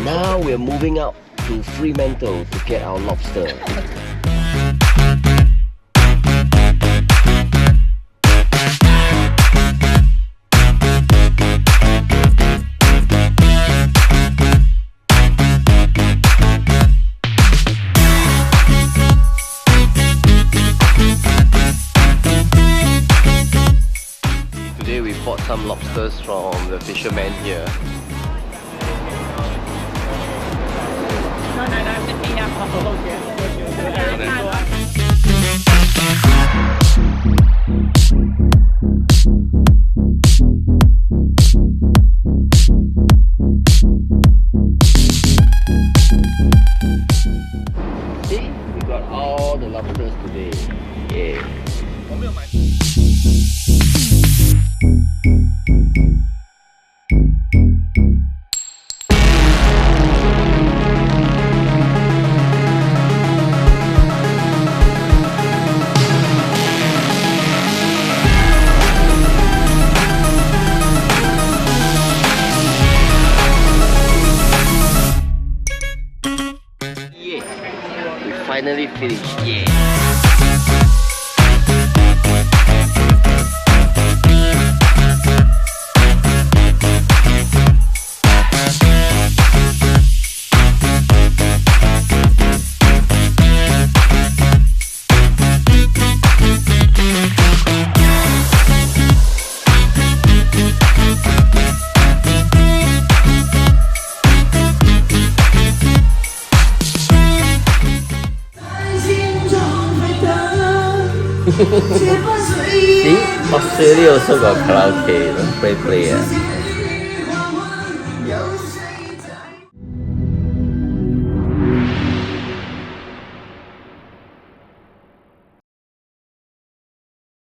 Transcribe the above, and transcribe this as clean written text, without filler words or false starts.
Now we're moving out to Fremantle to get our lobster. Today we bought some lobsters from the fisherman here. See, we got all the lobsters today. Yeah. We finally finished. Yeah. See, Australia also got karaoke, don't play.